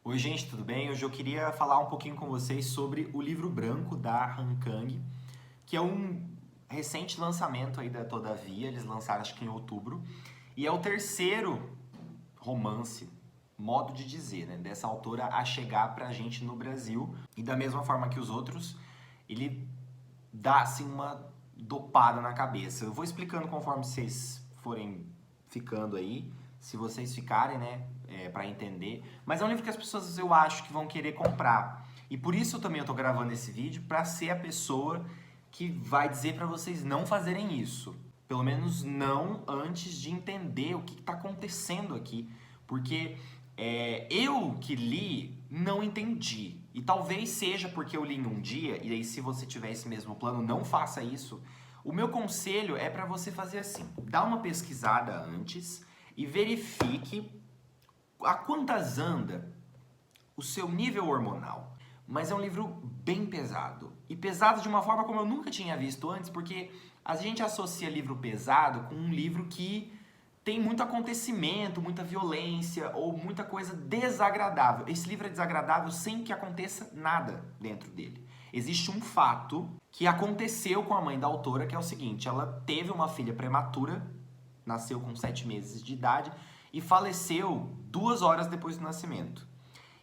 Oi, gente, tudo bem? Hoje eu queria falar um pouquinho com vocês sobre o livro branco da Han Kang, que é um recente lançamento aí da Todavia, eles lançaram acho que em outubro, e é o terceiro romance, modo de dizer, né, dessa autora a chegar pra gente no Brasil, e da mesma forma que os outros, ele dá assim uma dopada na cabeça. Eu vou explicando conforme vocês forem ficando aí, se vocês ficarem, né, para entender. Mas é um livro que as pessoas eu acho que vão querer comprar. E por isso também eu tô gravando esse vídeo para ser a pessoa que vai dizer para vocês não fazerem isso. Pelo menos não antes de entender o que está acontecendo aqui. Porque eu que li não entendi. E talvez seja porque eu li em um dia, e aí se você tiver esse mesmo plano, não faça isso. O meu conselho é para você fazer assim: dá uma pesquisada antes e verifique a quantas anda o seu nível hormonal. Mas é um livro bem pesado. E pesado de uma forma como eu nunca tinha visto antes, porque a gente associa livro pesado com um livro que tem muito acontecimento, muita violência ou muita coisa desagradável. Esse livro é desagradável sem que aconteça nada dentro dele. Existe um fato que aconteceu com a mãe da autora, que é o seguinte: ela teve uma filha prematura, nasceu com 7 meses de idade e faleceu 2 horas depois do nascimento.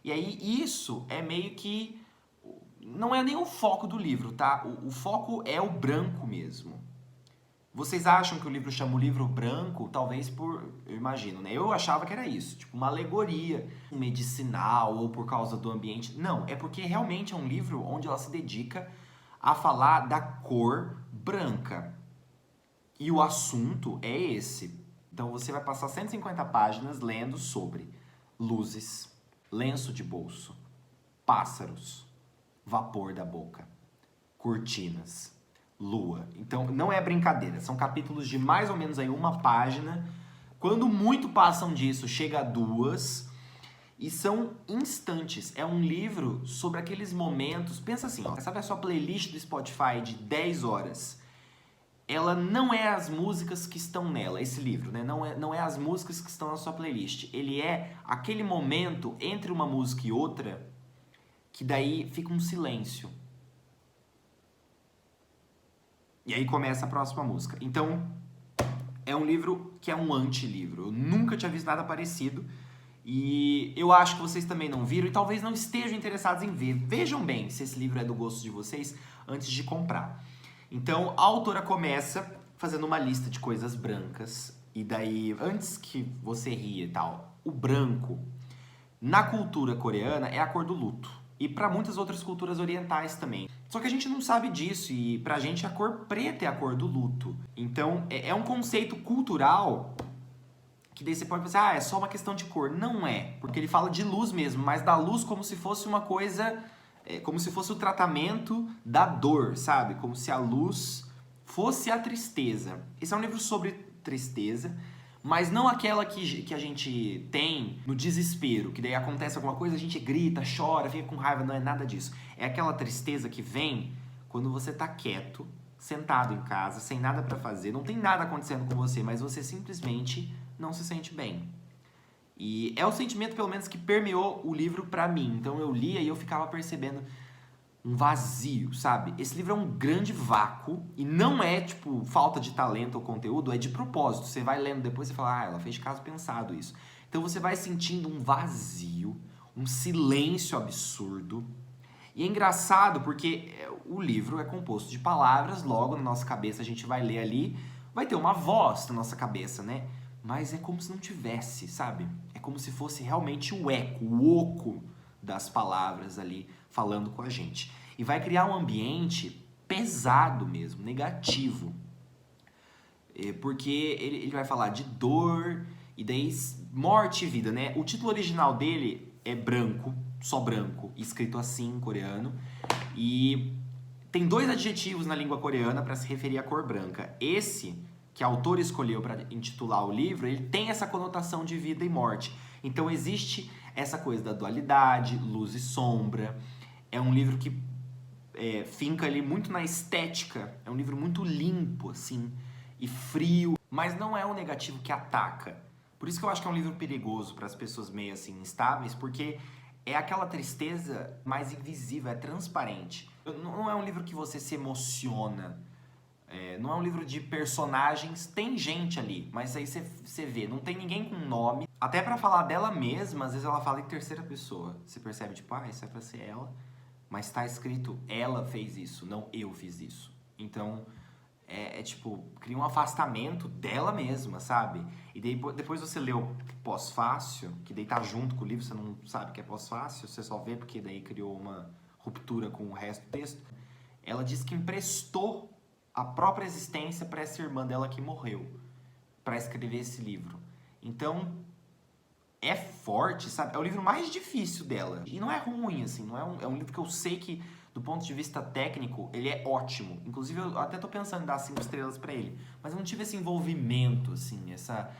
E aí isso é meio que não é nem o foco do livro, tá? O foco é o branco mesmo. Vocês acham que o livro chama o livro branco, talvez eu imagino, né? Eu achava que era isso, tipo uma alegoria medicinal ou por causa do ambiente. Não, é porque realmente é um livro onde ela se dedica a falar da cor branca. E o assunto é esse. Então você vai passar 150 páginas lendo sobre luzes, lenço de bolso, pássaros, vapor da boca, cortinas, lua. Então não é brincadeira, são capítulos de mais ou menos aí uma página. Quando muito passam disso, chega a 2 e são instantes. É um livro sobre aqueles momentos. Pensa assim, ó, sabe a sua playlist do Spotify de 10 horas? Ela não é as músicas que estão nela, esse livro, né? Não é as músicas que estão na sua playlist. Ele é aquele momento entre uma música e outra que daí fica um silêncio. E aí começa a próxima música. Então, é um livro que é um anti-livro. Eu nunca tinha visto nada parecido. E eu acho que vocês também não viram e talvez não estejam interessados em ver. Vejam bem se esse livro é do gosto de vocês antes de comprar. Então, a autora começa fazendo uma lista de coisas brancas. E daí, antes que você ria e tal, o branco, na cultura coreana, é a cor do luto. E para muitas outras culturas orientais também. Só que a gente não sabe disso e pra gente a cor preta é a cor do luto. Então, é um conceito cultural que daí você pode pensar, é só uma questão de cor. Não é, porque ele fala de luz mesmo, mas da luz como se fosse uma coisa, como se fosse o tratamento da dor, sabe? Como se a luz fosse a tristeza. Esse é um livro sobre tristeza, mas não aquela que a gente tem no desespero, que daí acontece alguma coisa, a gente grita, chora, fica com raiva, não é nada disso. É aquela tristeza que vem quando você tá quieto, sentado em casa, sem nada pra fazer, não tem nada acontecendo com você, mas você simplesmente não se sente bem. E é o sentimento, pelo menos, que permeou o livro pra mim. Então eu lia e eu ficava percebendo um vazio, sabe? Esse livro é um grande vácuo e não é, tipo, falta de talento ou conteúdo, é de propósito. Você vai lendo depois e fala, ela fez de caso pensado isso. Então você vai sentindo um vazio, um silêncio absurdo. E é engraçado porque o livro é composto de palavras, logo na nossa cabeça a gente vai ler ali, vai ter uma voz na nossa cabeça, né? Mas é como se não tivesse, sabe? É como se fosse realmente o eco, o oco das palavras ali falando com a gente. E vai criar um ambiente pesado mesmo, negativo. Porque ele vai falar de dor e daí morte e vida, né? O título original dele é branco, só branco, escrito assim em coreano. E tem 2 adjetivos na língua coreana para se referir à cor branca. Esse que a autora escolheu para intitular o livro, ele tem essa conotação de vida e morte. Então existe essa coisa da dualidade, luz e sombra. É um livro que finca ali muito na estética. É um livro muito limpo, assim, e frio. Mas não é um negativo que ataca. Por isso que eu acho que é um livro perigoso para as pessoas meio assim instáveis, porque é aquela tristeza mais invisível, é transparente. Não é um livro que você se emociona. Não é um livro de personagens, tem gente ali, mas aí você vê, não tem ninguém com nome. Até pra falar dela mesma, às vezes ela fala em terceira pessoa. Você percebe, tipo, isso é pra ser ela, mas tá escrito, ela fez isso, não eu fiz isso. Então, tipo, cria um afastamento dela mesma, sabe? E depois você lê o pós-fácil, que daí tá junto com o livro, você não sabe que é pós-fácil, você só vê porque daí criou uma ruptura com o resto do texto. Ela diz que emprestou a própria existência para essa irmã dela que morreu, para escrever esse livro. Então, é forte, sabe? É o livro mais difícil dela. E não é ruim, assim, não é um livro que eu sei que, do ponto de vista técnico, ele é ótimo. Inclusive, eu até tô pensando em dar 5 estrelas para ele. Mas eu não tive esse envolvimento, assim, essa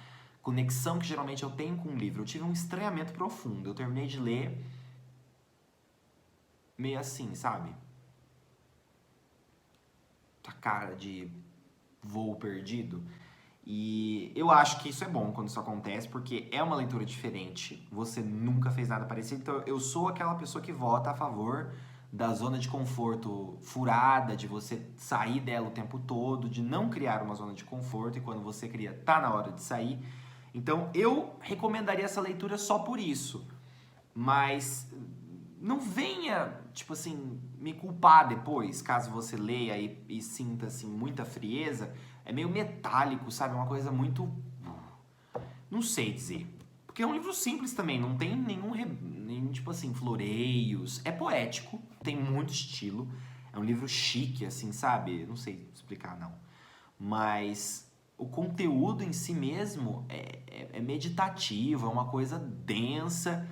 conexão que geralmente eu tenho com um livro. Eu tive um estranhamento profundo. Eu terminei de ler meio assim, sabe? A cara de voo perdido. E eu acho que isso é bom quando isso acontece, porque é uma leitura diferente. Você nunca fez nada parecido. Então eu sou aquela pessoa que vota a favor da zona de conforto furada, de você sair dela o tempo todo, de não criar uma zona de conforto, e quando você cria, tá na hora de sair. Então eu recomendaria essa leitura só por isso. Mas não venha, tipo assim, me culpar depois, caso você leia e sinta, assim, muita frieza. É meio metálico, sabe? Uma coisa muito... Não sei dizer. Porque é um livro simples também, não tem nenhum tipo assim, floreios. É poético, tem muito estilo. É um livro chique, assim, sabe? Não sei explicar, não. Mas o conteúdo em si mesmo é meditativo, é uma coisa densa.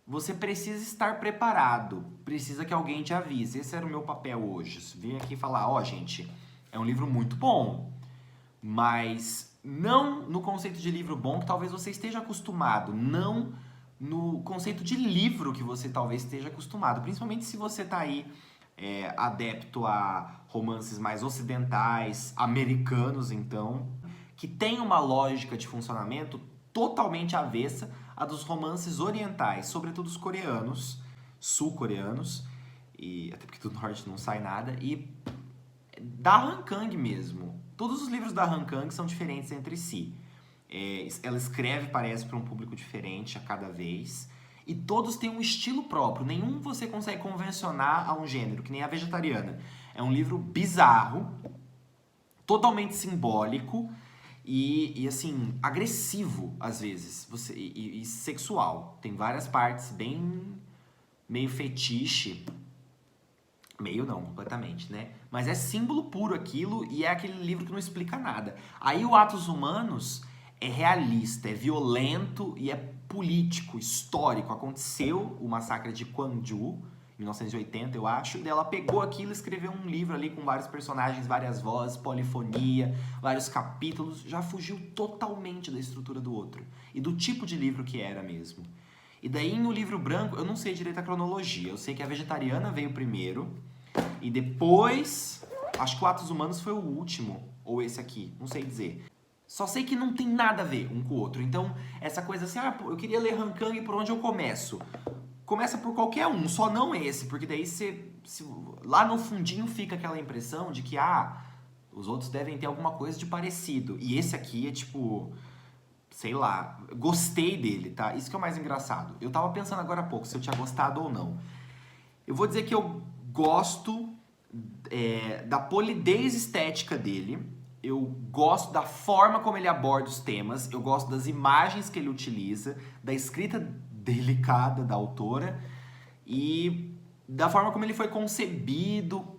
Você precisa estar preparado, precisa que alguém te avise. Esse era o meu papel hoje. Vim aqui falar, gente, é um livro muito bom, mas não no conceito de livro bom que talvez você esteja acostumado, não no conceito de livro que você talvez esteja acostumado, principalmente se você está aí adepto a romances mais ocidentais, americanos então, que tem uma lógica de funcionamento totalmente avessa a dos romances orientais, sobretudo os coreanos, sul-coreanos, e até porque do norte não sai nada, e da Han Kang mesmo. Todos os livros da Han Kang são diferentes entre si. Ela escreve, parece, para um público diferente a cada vez, e todos têm um estilo próprio. Nenhum você consegue convencionar a um gênero, que nem a Vegetariana. É um livro bizarro, totalmente simbólico, e assim, agressivo às vezes, e sexual. Tem várias partes bem meio fetiche, meio não, completamente, né? Mas é símbolo puro aquilo e é aquele livro que não explica nada. Aí o Atos Humanos é realista, é violento e é político, histórico. Aconteceu o massacre de Gwangju, 1980, eu acho, e ela pegou aquilo e escreveu um livro ali com vários personagens, várias vozes, polifonia, vários capítulos, já fugiu totalmente da estrutura do outro e do tipo de livro que era mesmo. E daí no livro branco, eu não sei direito a cronologia, eu sei que a Vegetariana veio primeiro e depois, acho que o Atos Humanos foi o último, ou esse aqui, não sei dizer. Só sei que não tem nada a ver um com o outro, então essa coisa assim, eu queria ler Han Kang, por onde eu começo? Começa por qualquer um, só não esse, porque daí lá no fundinho fica aquela impressão de que, os outros devem ter alguma coisa de parecido. E esse aqui é tipo, sei lá, gostei dele, tá? Isso que é o mais engraçado. Eu tava pensando agora há pouco se eu tinha gostado ou não. Eu vou dizer que eu gosto da polidez estética dele, eu gosto da forma como ele aborda os temas, eu gosto das imagens que ele utiliza, da escrita delicada da autora e da forma como ele foi concebido,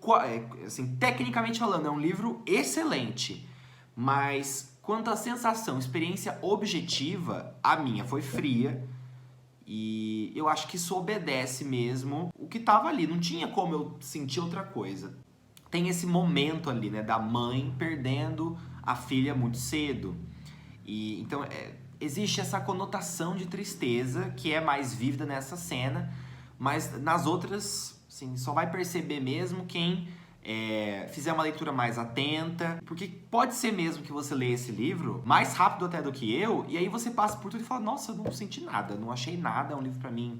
assim, tecnicamente falando, é um livro excelente, mas quanto à sensação, experiência objetiva, a minha foi fria e eu acho que isso obedece mesmo o que estava ali, não tinha como eu sentir outra coisa. Tem esse momento ali, né, da mãe perdendo a filha muito cedo e então existe essa conotação de tristeza que é mais vívida nessa cena, mas nas outras, assim, só vai perceber mesmo quem fizer uma leitura mais atenta, porque pode ser mesmo que você leia esse livro mais rápido até do que eu, e aí você passa por tudo e fala, nossa, eu não senti nada, não achei nada, é um livro pra mim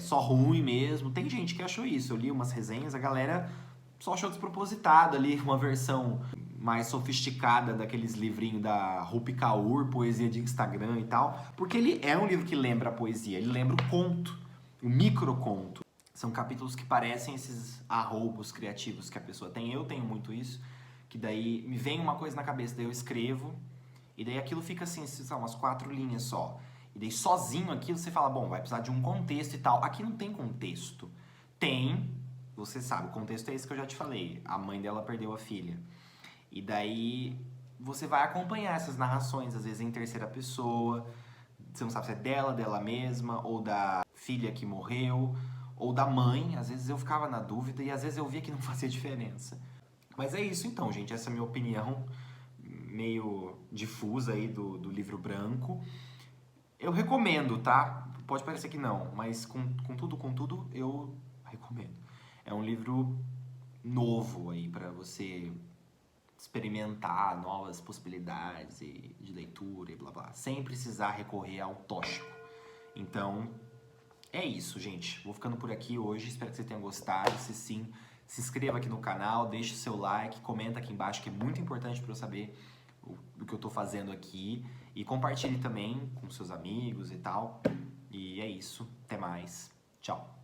só ruim mesmo. Tem gente que achou isso. Eu li umas resenhas, a galera só achou despropositado ali, uma versão mais sofisticada daqueles livrinhos da Rupi Kaur, poesia de Instagram e tal. Porque ele é um livro que lembra a poesia, ele lembra o conto, o microconto. São capítulos que parecem esses arroubos criativos que a pessoa tem. Eu tenho muito isso, que daí me vem uma coisa na cabeça, daí eu escrevo, e daí aquilo fica assim, sei lá, umas 4 linhas só. E daí sozinho aquilo você fala, bom, vai precisar de um contexto e tal. Aqui não tem contexto. Tem, você sabe, o contexto é esse que eu já te falei. A mãe dela perdeu a filha. E daí você vai acompanhar essas narrações, às vezes em terceira pessoa. Você não sabe se é dela mesma, ou da filha que morreu, ou da mãe. Às vezes eu ficava na dúvida e às vezes eu via que não fazia diferença. Mas é isso então, gente. Essa é a minha opinião meio difusa aí do livro branco. Eu recomendo, tá? Pode parecer que não, mas com tudo, eu recomendo. É um livro novo aí para você experimentar novas possibilidades de leitura e blá blá, sem precisar recorrer ao tóxico. Então, é isso, gente. Vou ficando por aqui hoje. Espero que você tenha gostado. Se sim, se inscreva aqui no canal, deixe o seu like, comenta aqui embaixo, que é muito importante para eu saber o que eu tô fazendo aqui. E compartilhe também com seus amigos e tal. E é isso. Até mais. Tchau.